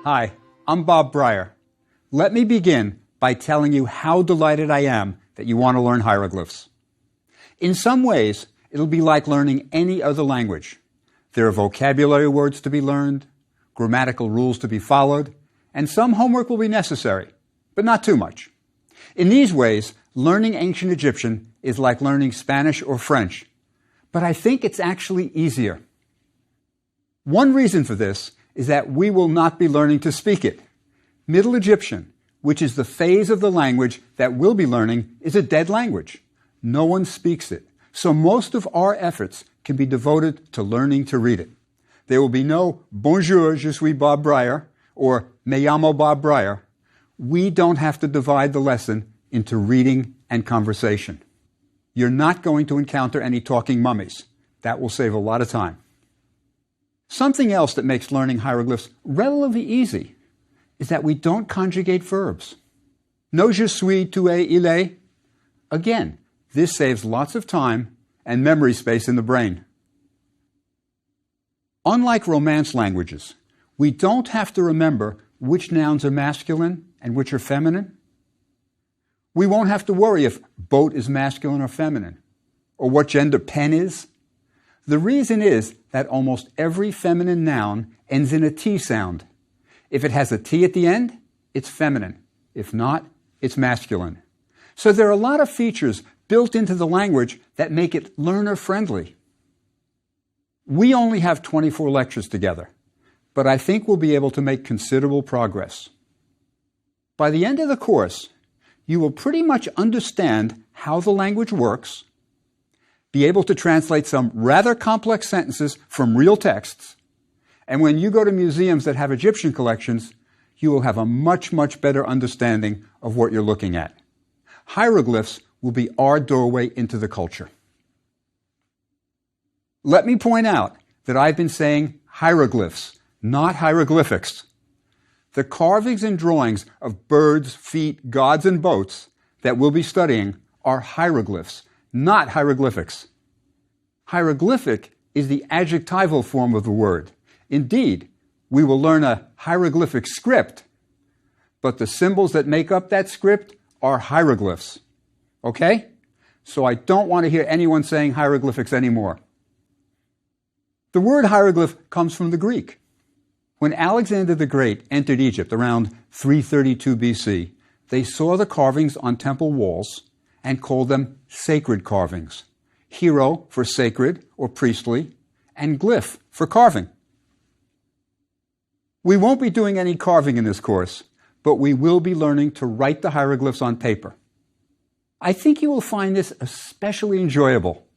Hi, I'm Bob Breyer. Let me begin by telling you how delighted I am that you want to learn hieroglyphs. In some ways, it'll be like learning any other language. There are vocabulary words to be learned, grammatical rules to be followed, and some homework will be necessary, but not too much. In these ways, learning ancient Egyptian is like learning Spanish or French, but I think it's actually easier. One reason for this is that we will not be learning to speak it. Middle Egyptian, which is the phase of the language that we'll be learning, is a dead language. No one speaks it, so most of our efforts can be devoted to learning to read it. There will be no Bonjour, je suis Bob Breyer, or Me llamo Bob Breyer. We don't have to divide the lesson into reading and conversation. You're not going to encounter any talking mummies. That will save a lot of time. Something else that makes learning hieroglyphs relatively easy is that we don't conjugate verbs. No je suis, tu es, il est. Again, this saves lots of time and memory space in the brain. Unlike Romance languages, we don't have to remember which nouns are masculine and which are feminine. We won't have to worry if boat is masculine or feminine, or what gender pen is. The reason is that almost every feminine noun ends in a T sound. If it has a T at the end, it's feminine. If not, it's masculine. So there are a lot of features built into the language that make it learner-friendly. We only have 24 lectures together, but I think we'll be able to make considerable progress. By the end of the course, you will pretty much understand how the language works, be able to translate some rather complex sentences from real texts, and when you go to museums that have Egyptian collections, you will have a much, much better understanding of what you're looking at. Hieroglyphs will be our doorway into the culture. Let me point out that I've been saying hieroglyphs, not hieroglyphics. The carvings and drawings of birds, feet, gods, and boats that we'll be studying are hieroglyphs, not hieroglyphics. Hieroglyphic is the adjectival form of the word. Indeed, we will learn a hieroglyphic script, but the symbols that make up that script are hieroglyphs. Okay? So I don't want to hear anyone saying hieroglyphics anymore. The word hieroglyph comes from the Greek. When Alexander the Great entered Egypt around 332 BC, they saw the carvings on temple walls and called them sacred carvings. Hiero for sacred or priestly, and glyph for carving. We won't be doing any carving in this course, but we will be learning to write the hieroglyphs on paper. I think you will find this especially enjoyable.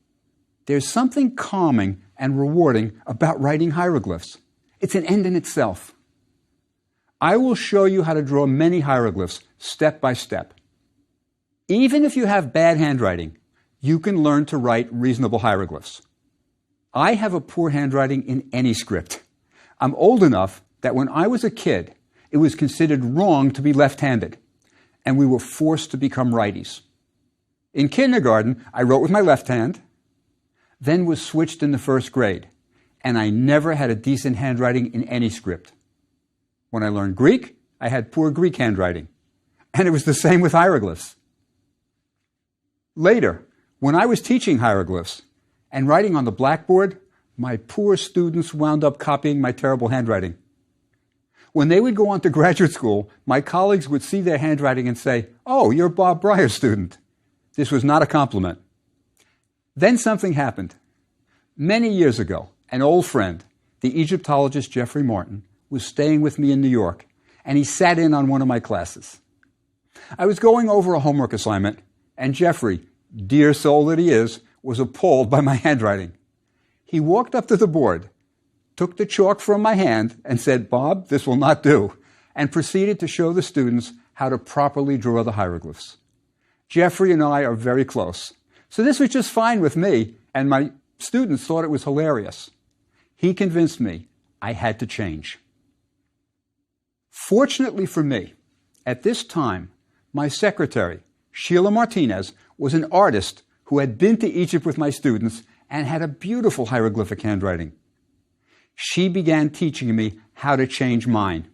There's something calming and rewarding about writing hieroglyphs. It's an end in itself. I will show you how to draw many hieroglyphs step by step. Even if you have bad handwriting, you can learn to write reasonable hieroglyphs. I have a poor handwriting in any script. I'm old enough that when I was a kid, it was considered wrong to be left-handed, and we were forced to become righties. In kindergarten, I wrote with my left hand, then was switched in the first grade, and I never had a decent handwriting in any script. When I learned Greek, I had poor Greek handwriting, and it was the same with hieroglyphs. Later, when I was teaching hieroglyphs and writing on the blackboard, my poor students wound up copying my terrible handwriting. When they would go on to graduate school, my colleagues would see their handwriting and say, "Oh, you're a Bob Breyer student." This was not a compliment. Then something happened. Many years ago, an old friend, the Egyptologist Jeffrey Martin, was staying with me in New York, and he sat in on one of my classes. I was going over a homework assignment, and Jeffrey, dear soul that he is, was appalled by my handwriting. He walked up to the board, took the chalk from my hand, and said, "Bob, this will not do," and proceeded to show the students how to properly draw the hieroglyphs. Jeffrey and I are very close, so this was just fine with me, and my students thought it was hilarious. He convinced me I had to change. Fortunately for me, at this time, my secretary, Sheila Martinez, was an artist who had been to Egypt with my students and had a beautiful hieroglyphic handwriting. She began teaching me how to change mine.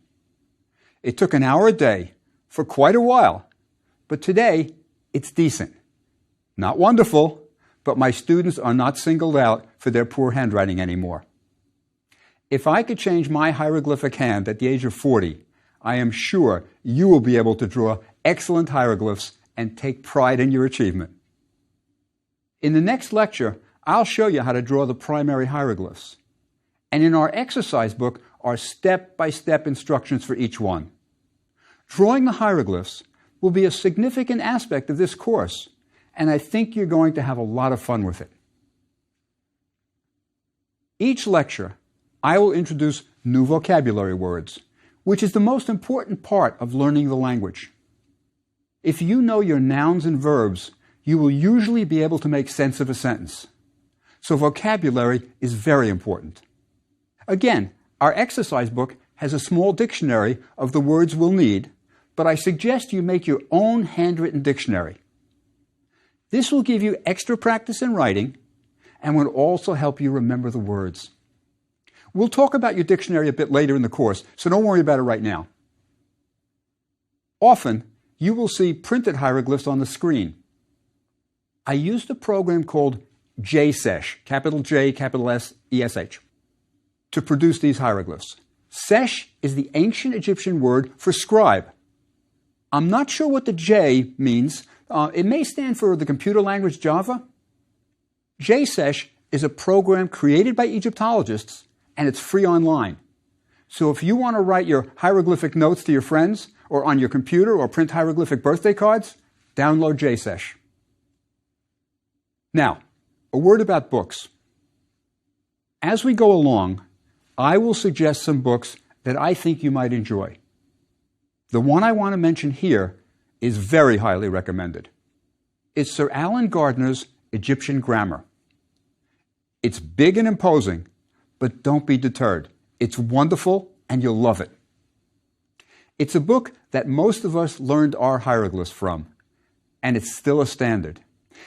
It took an hour a day for quite a while, but today it's decent. Not wonderful, but my students are not singled out for their poor handwriting anymore. If I could change my hieroglyphic hand at the age of 40, I am sure you will be able to draw excellent hieroglyphs and take pride in your achievement. In the next lecture, I'll show you how to draw the primary hieroglyphs. And in our exercise book are step-by-step instructions for each one. Drawing the hieroglyphs will be a significant aspect of this course, and I think you're going to have a lot of fun with it. Each lecture, I will introduce new vocabulary words, which is the most important part of learning the language. If you know your nouns and verbs, you will usually be able to make sense of a sentence. So vocabulary is very important. Again, our exercise book has a small dictionary of the words we'll need, but I suggest you make your own handwritten dictionary. This will give you extra practice in writing and will also help you remember the words. We'll talk about your dictionary a bit later in the course, so don't worry about it right now. Often, you will see printed hieroglyphs on the screen. I used a program called JSesh, capital J, capital S, E-S-H, to produce these hieroglyphs. Sesh is the ancient Egyptian word for scribe. I'm not sure what the J means. It may stand for the computer language Java. JSesh is a program created by Egyptologists, and it's free online. So if you want to write your hieroglyphic notes to your friends, or on your computer, or print hieroglyphic birthday cards, download JSesh. Now, a word about books. As we go along, I will suggest some books that I think you might enjoy. The one I want to mention here is very highly recommended. It's Sir Alan Gardner's Egyptian Grammar. It's big and imposing, but don't be deterred. It's wonderful and you'll love it. It's a book that most of us learned our hieroglyphs from, and it's still a standard.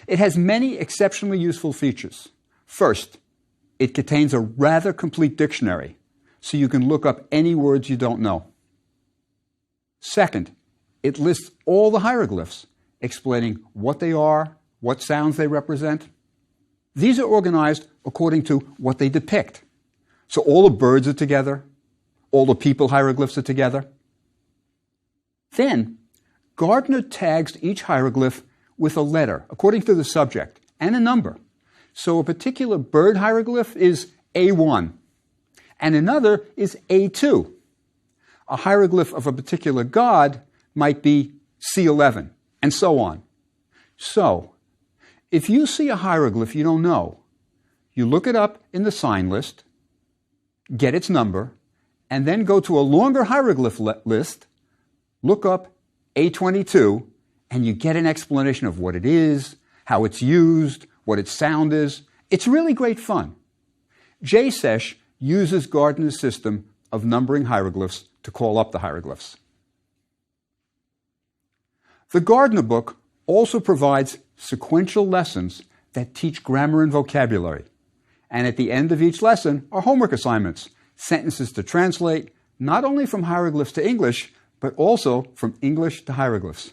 It has many exceptionally useful features. First, it contains a rather complete dictionary, so you can look up any words you don't know. Second, it lists all the hieroglyphs, explaining what they are, what sounds they represent. These are organized according to what they depict. So all the birds are together, all the people hieroglyphs are together. Then, Gardner tags each hieroglyph with a letter, according to the subject, and a number. So a particular bird hieroglyph is A1, and another is A2. A hieroglyph of a particular god might be C11, and so on. So, if you see a hieroglyph you don't know, you look it up in the sign list, get its number, and then go to a longer hieroglyph list, look up A22, and you get an explanation of what it is, how it's used, what its sound is. It's really great fun. JSesh uses Gardner's system of numbering hieroglyphs to call up the hieroglyphs. The Gardner book also provides sequential lessons that teach grammar and vocabulary. And at the end of each lesson are homework assignments, sentences to translate, not only from hieroglyphs to English, but also from English to hieroglyphs.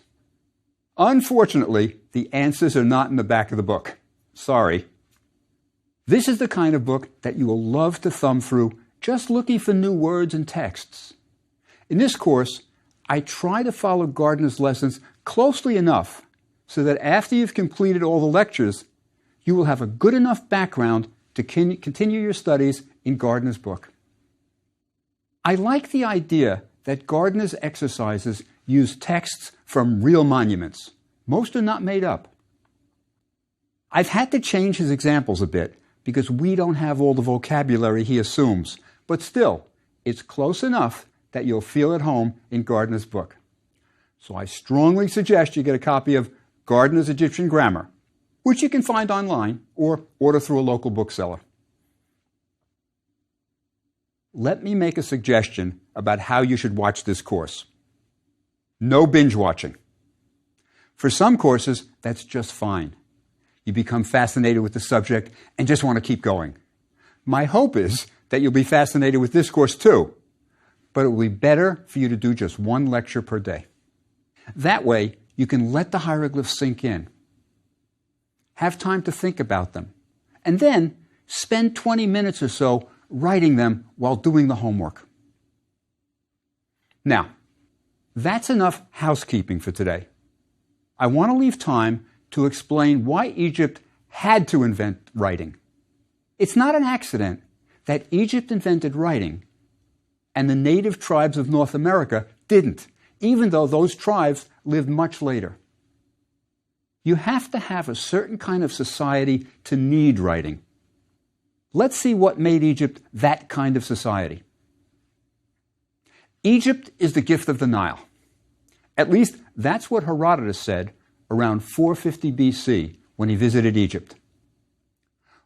Unfortunately, the answers are not in the back of the book. Sorry. This is the kind of book that you will love to thumb through just looking for new words and texts. In this course, I try to follow Gardner's lessons closely enough so that after you've completed all the lectures, you will have a good enough background to continue your studies in Gardner's book. I like the idea that Gardner's exercises use texts from real monuments. Most are not made up. I've had to change his examples a bit because we don't have all the vocabulary he assumes, but still, it's close enough that you'll feel at home in Gardner's book. So I strongly suggest you get a copy of Gardner's Egyptian Grammar, which you can find online or order through a local bookseller. Let me make a suggestion about how you should watch this course. No binge watching. For some courses, that's just fine. You become fascinated with the subject and just want to keep going. My hope is that you'll be fascinated with this course too. but it will be better for you to do just one lecture per day. That way, you can let the hieroglyphs sink in. Have time to think about them, and then spend 20 minutes or so writing them while doing the homework. Now, that's enough housekeeping for today. I want to leave time to explain why Egypt had to invent writing. It's not an accident that Egypt invented writing and the native tribes of North America didn't, even though those tribes lived much later. You have to have a certain kind of society to need writing. Let's see what made Egypt that kind of society. Egypt is the gift of the Nile. At least that's what Herodotus said around 450 BC when he visited Egypt.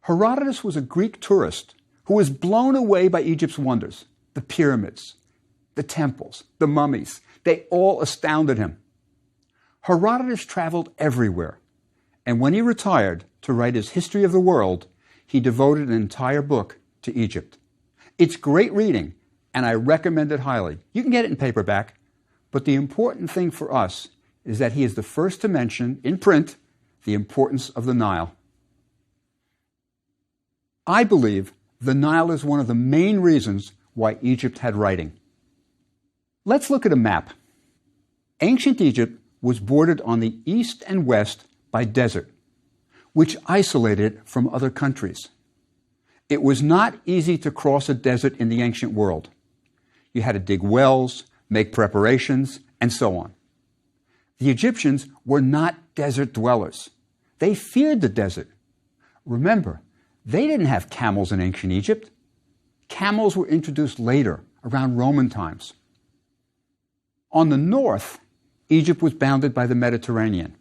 Herodotus was a Greek tourist who was blown away by Egypt's wonders. The pyramids, the temples, the mummies, they all astounded him. Herodotus traveled everywhere, and when he retired to write his history of the world, he devoted an entire book to Egypt. It's great reading, and I recommend it highly. You can get it in paperback, but the important thing for us is that he is the first to mention, in print, the importance of the Nile. I believe the Nile is one of the main reasons why Egypt had writing. Let's look at a map. Ancient Egypt was bordered on the east and west by desert, which isolated it from other countries. It was not easy to cross a desert in the ancient world. You had to dig wells, make preparations, and so on. The Egyptians were not desert dwellers. They feared the desert. Remember, they didn't have camels in ancient Egypt. Camels were introduced later, around Roman times. On the north, Egypt was bounded by the Mediterranean.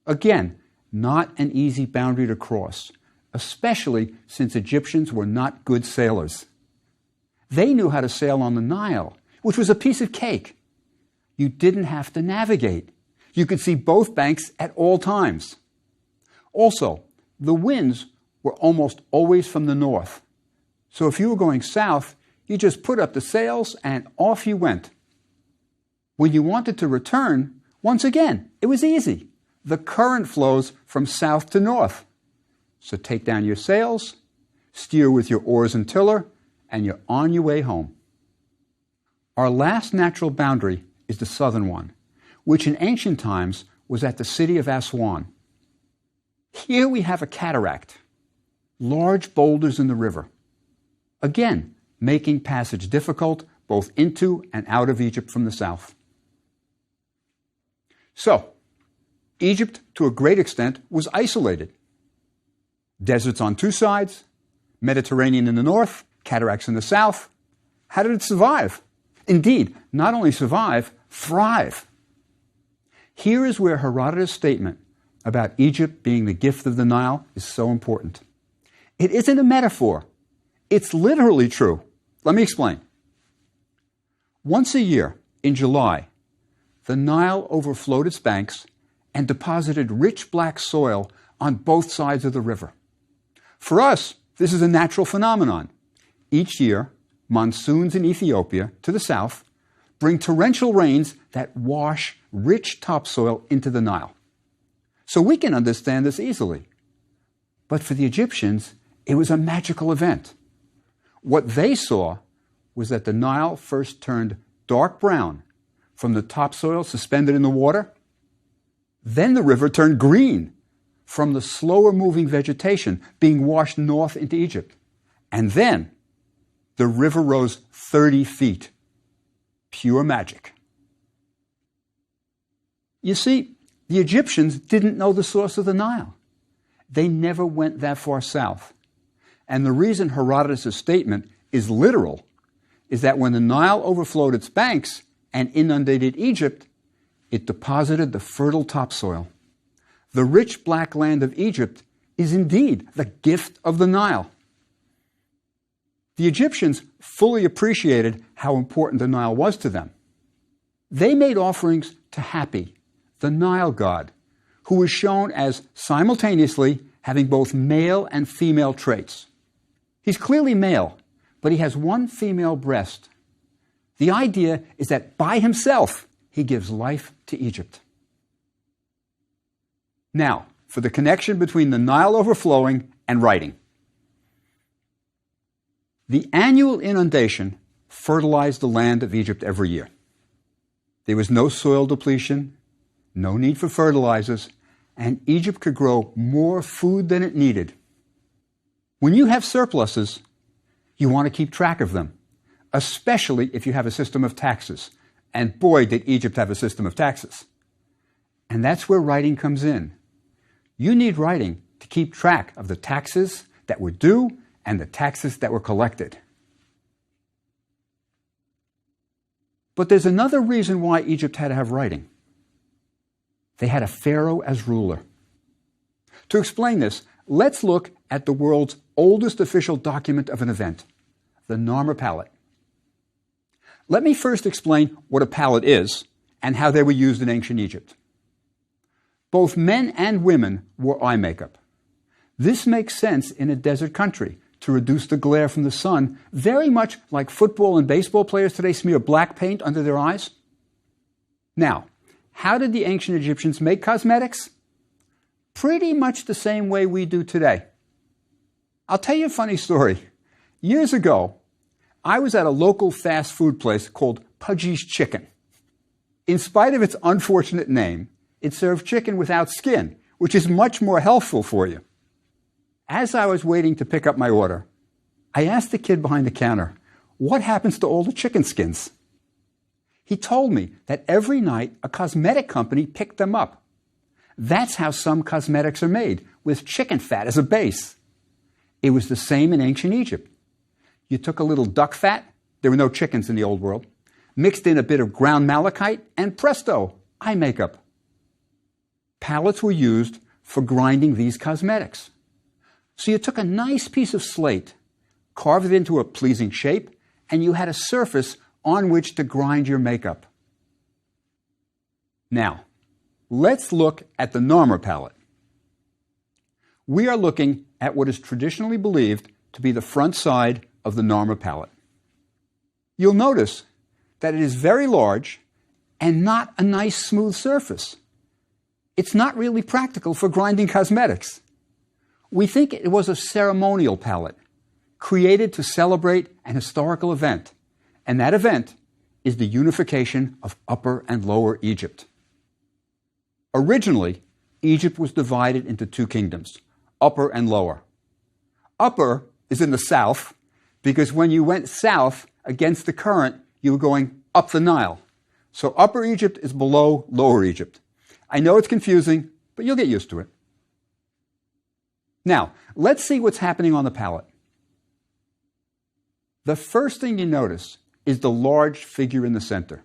Again, not an easy boundary to cross, especially since Egyptians were not good sailors. They knew how to sail on the Nile, which was a piece of cake. You didn't have to navigate. You could see both banks at all times. Also, the winds were almost always from the north. So if you were going south, you just put up the sails and off you went. When you wanted to return, once again, it was easy. The current flows from south to north. So take down your sails, steer with your oars and tiller, and you're on your way home. Our last natural boundary is the southern one, which in ancient times was at the city of Aswan. Here we have a cataract, large boulders in the river. Again, making passage difficult both into and out of Egypt from the south. So, Egypt, to a great extent, was isolated. Deserts on two sides, Mediterranean in the north, cataracts in the south. How did it survive? Indeed, not only survive, thrive. Here is where Herodotus' statement about Egypt being the gift of the Nile is so important. It isn't a metaphor. It's literally true. Let me explain. Once a year, in July, the Nile overflowed its banks and deposited rich black soil on both sides of the river. For us, this is a natural phenomenon. Each year, monsoons in Ethiopia, to the south, bring torrential rains that wash rich topsoil into the Nile. So we can understand this easily. But for the Egyptians, it was a magical event. What they saw was that the Nile first turned dark brown from the topsoil suspended in the water. Then the river turned green from the slower moving vegetation being washed north into Egypt. And then the river rose 30 feet. Pure magic. You see, the Egyptians didn't know the source of the Nile. They never went that far south. And the reason Herodotus' statement is literal is that when the Nile overflowed its banks and inundated Egypt, it deposited the fertile topsoil. The rich black land of Egypt is indeed the gift of the Nile. The Egyptians fully appreciated how important the Nile was to them. They made offerings to Hapi, the Nile god, who was shown as simultaneously having both male and female traits. He's clearly male, but he has one female breast. The idea is that by himself, he gives life to Egypt. Now, for the connection between the Nile overflowing and writing. The annual inundation fertilized the land of Egypt every year. There was no soil depletion, no need for fertilizers, and Egypt could grow more food than it needed. When you have surpluses, you want to keep track of them, especially if you have a system of taxes. And boy, did Egypt have a system of taxes. And that's where writing comes in. You need writing to keep track of the taxes that were due and the taxes that were collected. But there's another reason why Egypt had to have writing. They had a pharaoh as ruler. To explain this, let's look at the world's oldest official document of an event, the Narmer palette. Let me first explain what a palette is and how they were used in ancient Egypt. Both men and women wore eye makeup. This makes sense in a desert country to reduce the glare from the sun, very much like football and baseball players today smear black paint under their eyes. Now, how did the ancient Egyptians make cosmetics? Pretty much the same way we do today. I'll tell you a funny story. Years ago, I was at a local fast food place called Pudgy's Chicken. In spite of its unfortunate name, it served chicken without skin, which is much more healthful for you. As I was waiting to pick up my order, I asked the kid behind the counter, what happens to all the chicken skins? He told me that every night a cosmetic company picked them up. That's how some cosmetics are made, with chicken fat as a base. It was the same in ancient Egypt. You took a little duck fat, there were no chickens in the old world, mixed in a bit of ground malachite, and presto, eye makeup. Palettes were used for grinding these cosmetics. So you took a nice piece of slate, carved it into a pleasing shape, and you had a surface on which to grind your makeup. Now, let's look at the Narmer palette. We are looking at what is traditionally believed to be the front side of the Narmer palette. You'll notice that it is very large and not a nice smooth surface. It's not really practical for grinding cosmetics. We think it was a ceremonial palette created to celebrate an historical event, and that event is the unification of Upper and Lower Egypt. Originally, Egypt was divided into two kingdoms, Upper and Lower. Upper is in the south, because when you went south against the current, you were going up the Nile. So Upper Egypt is below Lower Egypt. I know it's confusing, but you'll get used to it. Now, let's see what's happening on the palette. The first thing you notice is the large figure in the center.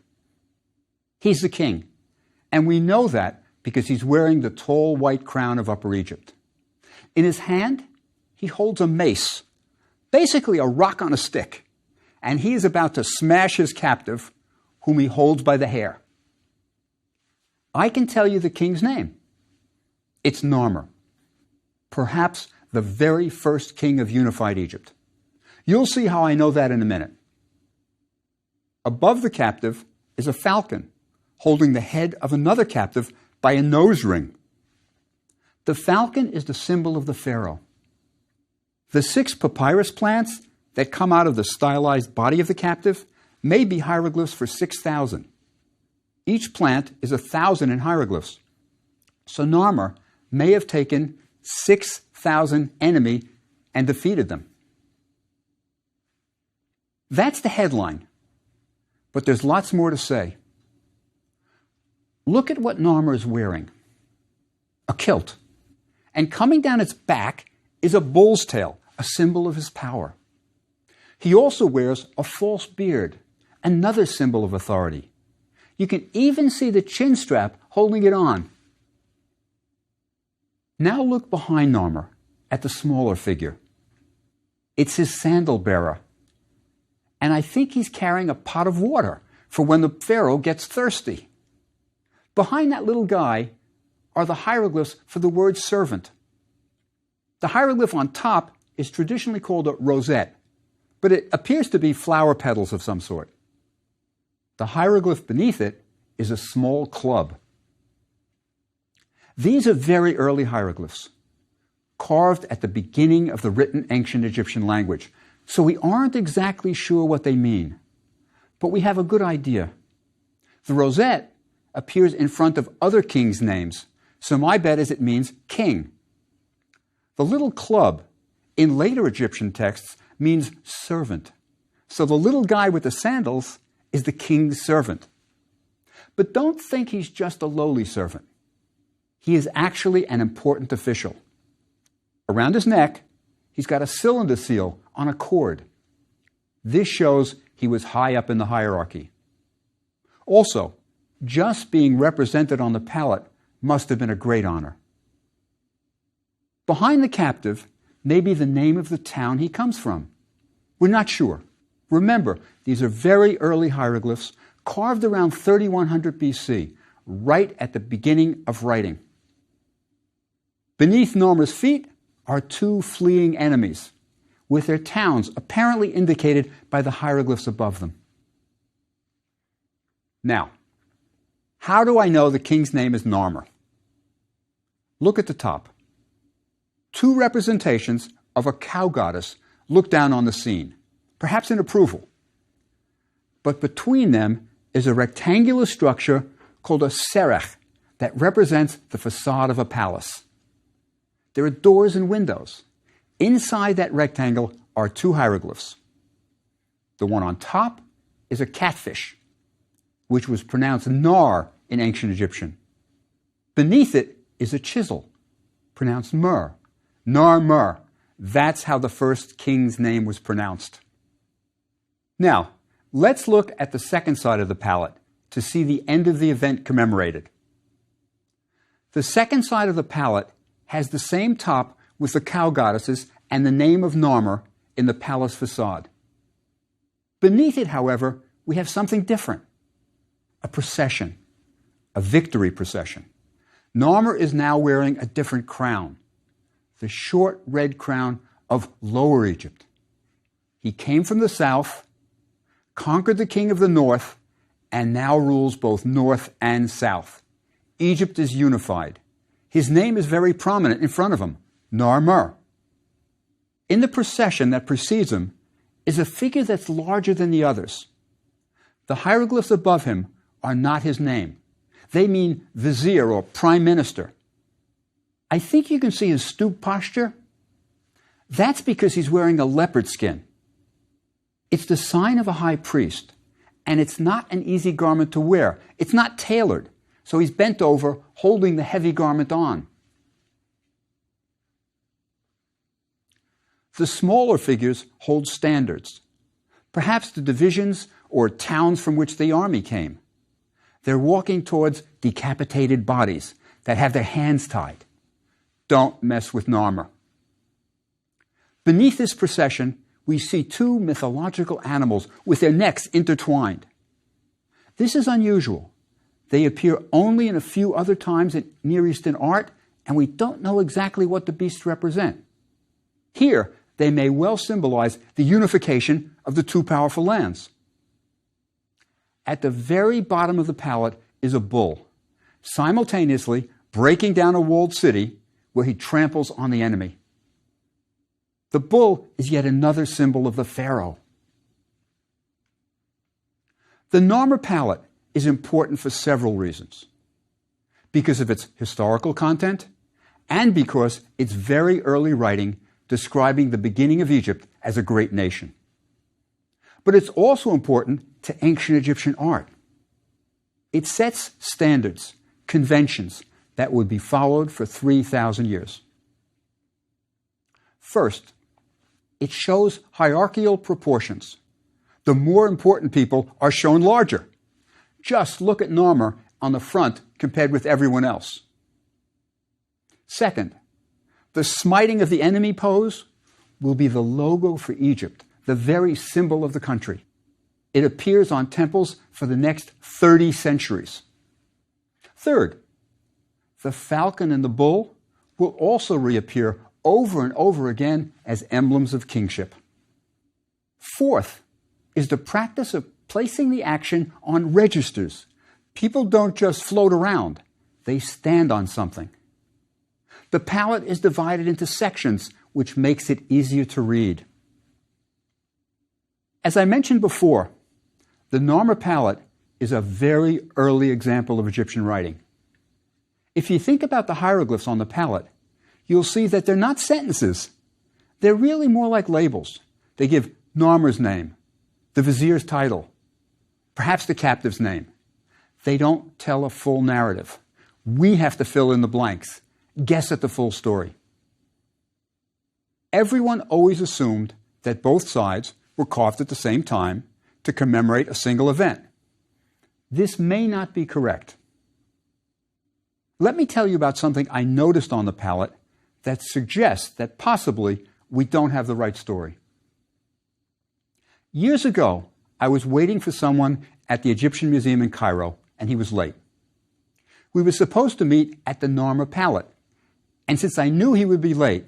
He's the king, and we know that because he's wearing the tall white crown of Upper Egypt. In his hand, he holds a mace, basically a rock on a stick, and he is about to smash his captive, whom he holds by the hair. I can tell you the king's name. It's Narmer, perhaps the very first king of unified Egypt. You'll see how I know that in a minute. Above the captive is a falcon holding the head of another captive by a nose ring. The falcon is the symbol of the pharaoh. The 6 papyrus plants that come out of the stylized body of the captive may be hieroglyphs for 6,000. Each plant is 1,000 in hieroglyphs. So Narmer may have taken 6,000 enemy and defeated them. That's the headline, but there's lots more to say. Look at what Narmer is wearing. A kilt. And coming down its back is a bull's tail, a symbol of his power. He also wears a false beard, another symbol of authority. You can even see the chin strap holding it on. Now look behind Narmer at the smaller figure. It's his sandal bearer. And I think he's carrying a pot of water for when the pharaoh gets thirsty. Behind that little guy are the hieroglyphs for the word servant. The hieroglyph on top is traditionally called a rosette, but it appears to be flower petals of some sort. The hieroglyph beneath it is a small club. These are very early hieroglyphs, carved at the beginning of the written ancient Egyptian language, so we aren't exactly sure what they mean, but we have a good idea. The rosette appears in front of other kings' names, so my bet is it means king. The little club in later Egyptian texts means servant, so the little guy with the sandals is the king's servant. But don't think he's just a lowly servant. He is actually an important official. Around his neck, he's got a cylinder seal on a cord. This shows he was high up in the hierarchy. Also, just being represented on the palette must have been a great honor. Behind the captive may be the name of the town he comes from. We're not sure. Remember, these are very early hieroglyphs, carved around 3100 BC, right at the beginning of writing. Beneath Narmer's feet are two fleeing enemies, with their towns apparently indicated by the hieroglyphs above them. Now, how do I know the king's name is Narmer? Look at the top. Two representations of a cow goddess look down on the scene, perhaps in approval. But between them is a rectangular structure called a serech that represents the facade of a palace. There are doors and windows. Inside that rectangle are two hieroglyphs. The one on top is a catfish, which was pronounced nar in ancient Egyptian. Beneath it is a chisel, pronounced mur, nar-mur. That's how the first king's name was pronounced. Now, let's look at the second side of the palette to see the end of the event commemorated. The second side of the palette has the same top with the cow goddesses and the name of Narmer in the palace facade. Beneath it, however, we have something different. A procession, a victory procession. Narmer is now wearing a different crown, the short red crown of Lower Egypt. He came from the south, conquered the king of the north, and now rules both north and south. Egypt is unified. His name is very prominent in front of him, Narmer. In the procession that precedes him is a figure that's larger than the others. The hieroglyphs above him are not his name. They mean vizier or prime minister. I think you can see his stoop posture. That's because he's wearing a leopard skin. It's the sign of a high priest, and it's not an easy garment to wear. It's not tailored, so he's bent over, holding the heavy garment on. The smaller figures hold standards, perhaps the divisions or towns from which the army came. They're walking towards decapitated bodies that have their hands tied. Don't mess with Narmer. Beneath this procession, we see two mythological animals with their necks intertwined. This is unusual. They appear only in a few other times in Near Eastern art, and we don't know exactly what the beasts represent. Here, they may well symbolize the unification of the two powerful lands. At the very bottom of the palette is a bull, simultaneously breaking down a walled city where he tramples on the enemy. The bull is yet another symbol of the pharaoh. The Narmer palette is important for several reasons. Because of its historical content, and because it's very early writing describing the beginning of Egypt as a great nation. But it's also important to ancient Egyptian art. It sets standards, conventions that would be followed for 3,000 years. First, it shows hierarchical proportions. The more important people are shown larger. Just look at Narmer on the front compared with everyone else. Second, the smiting of the enemy pose will be the logo for Egypt, the very symbol of the country. It appears on temples for the next 30 centuries. Third, the falcon and the bull will also reappear over and over again as emblems of kingship. Fourth is the practice of placing the action on registers. People don't just float around, they stand on something. The palette is divided into sections, which makes it easier to read. As I mentioned before, the Narmer palette is a very early example of Egyptian writing. If you think about the hieroglyphs on the palette, you'll see that they're not sentences. They're really more like labels. They give Narmer's name, the vizier's title, perhaps the captive's name. They don't tell a full narrative. We have to fill in the blanks, guess at the full story. Everyone always assumed that both sides were carved at the same time to commemorate a single event. This may not be correct. Let me tell you about something I noticed on the palette that suggests that possibly we don't have the right story. Years ago, I was waiting for someone at the Egyptian Museum in Cairo, and he was late. We were supposed to meet at the Narmer palette, and since I knew he would be late,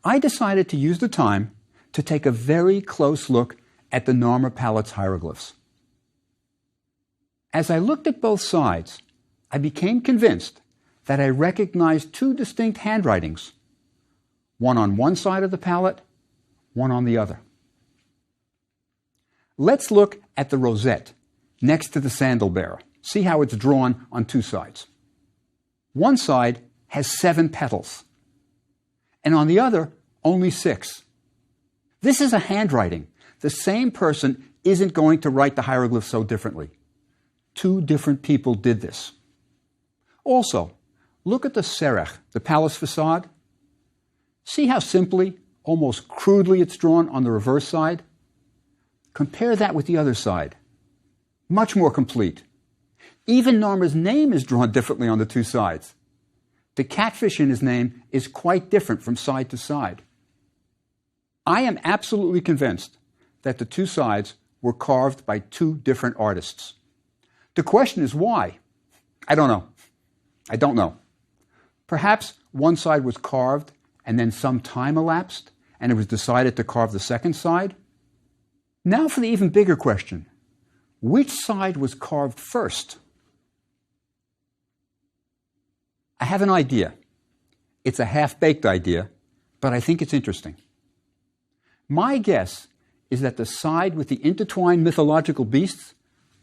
I decided to use the time to take a very close look at the Narmer palette's hieroglyphs. As I looked at both sides, I became convinced that I recognized two distinct handwritings, one on one side of the palette, one on the other. Let's look at the rosette next to the sandal bearer. See how it's drawn on two sides. One side has 7 petals, and on the other, only 6. This is a handwriting. The same person isn't going to write the hieroglyph so differently. 2 different people did this. Also, look at the serech, the palace facade. See how simply, almost crudely it's drawn on the reverse side? Compare that with the other side. Much more complete. Even Narmer's name is drawn differently on the 2 sides. The catfish in his name is quite different from side to side. I am absolutely convinced that the 2 sides were carved by 2 different artists. The question is why? I don't know. Perhaps one side was carved and then some time elapsed and it was decided to carve the second side. Now for the even bigger question. Which side was carved first? I have an idea. It's a half-baked idea, but I think it's interesting. My guess is that the side with the intertwined mythological beasts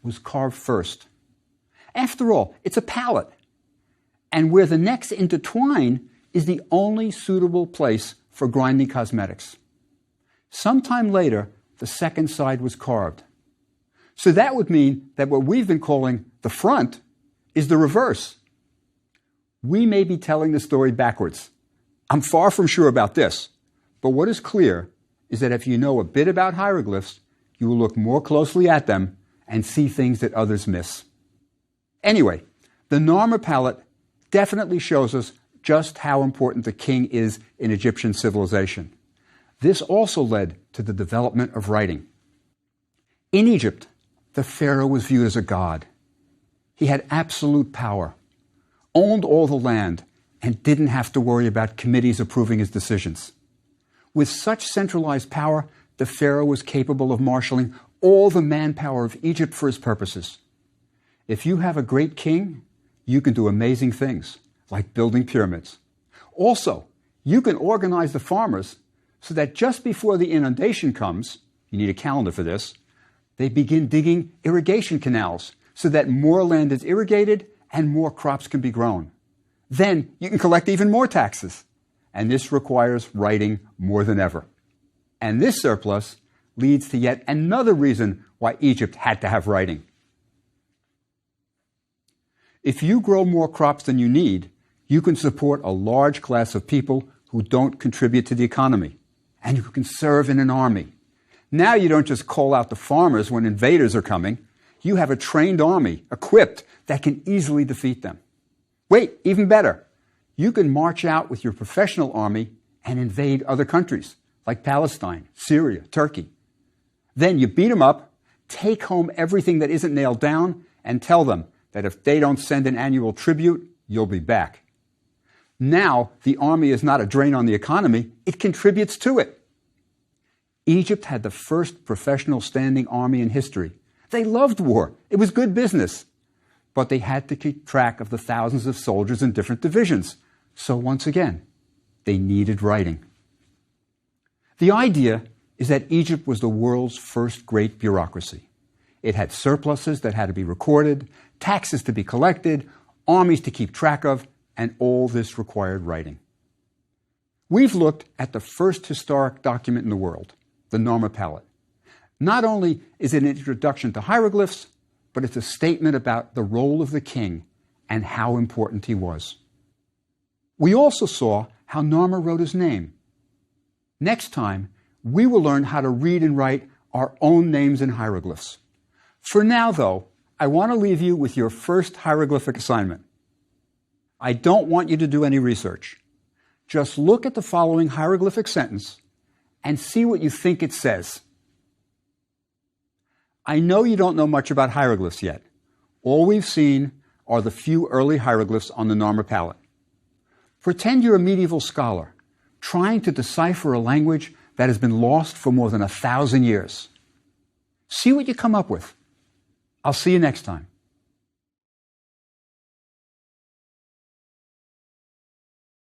was carved first. After all, it's a palette, and where the necks intertwine is the only suitable place for grinding cosmetics. Sometime later, the second side was carved. So that would mean that what we've been calling the front is the reverse. We may be telling the story backwards. I'm far from sure about this, but what is clear is that if you know a bit about hieroglyphs, you will look more closely at them and see things that others miss. Anyway, the Narmer palette definitely shows us just how important the king is in Egyptian civilization. This also led to the development of writing. In Egypt, the pharaoh was viewed as a god. He had absolute power, owned all the land, and didn't have to worry about committees approving his decisions. With such centralized power, the pharaoh was capable of marshaling all the manpower of Egypt for his purposes. If you have a great king, you can do amazing things, like building pyramids. Also, you can organize the farmers so that just before the inundation comes, you need a calendar for this, they begin digging irrigation canals so that more land is irrigated and more crops can be grown. Then you can collect even more taxes. And this requires writing more than ever. And this surplus leads to yet another reason why Egypt had to have writing. If you grow more crops than you need, you can support a large class of people who don't contribute to the economy, and who can serve in an army. Now you don't just call out the farmers when invaders are coming. You have a trained army, equipped, that can easily defeat them. Wait, even better. You can march out with your professional army and invade other countries, like Palestine, Syria, Turkey. Then you beat them up, take home everything that isn't nailed down, and tell them that if they don't send an annual tribute, you'll be back. Now, the army is not a drain on the economy, it contributes to it. Egypt had the first professional standing army in history, They loved war. It was good business. But they had to keep track of the thousands of soldiers in different divisions. So once again, they needed writing. The idea is that Egypt was the world's first great bureaucracy. It had surpluses that had to be recorded, taxes to be collected, armies to keep track of, and all this required writing. We've looked at the first historic document in the world, the Narmer Palette. Not only is it an introduction to hieroglyphs, but it's a statement about the role of the king and how important he was. We also saw how Narmer wrote his name. Next time, we will learn how to read and write our own names in hieroglyphs. For now, though, I want to leave you with your first hieroglyphic assignment. I don't want you to do any research. Just look at the following hieroglyphic sentence and see what you think it says. I know you don't know much about hieroglyphs yet. All we've seen are the few early hieroglyphs on the Narmer Palette. Pretend you're a medieval scholar trying to decipher a language that has been lost for more than 1,000 years. See what you come up with. I'll see you next time.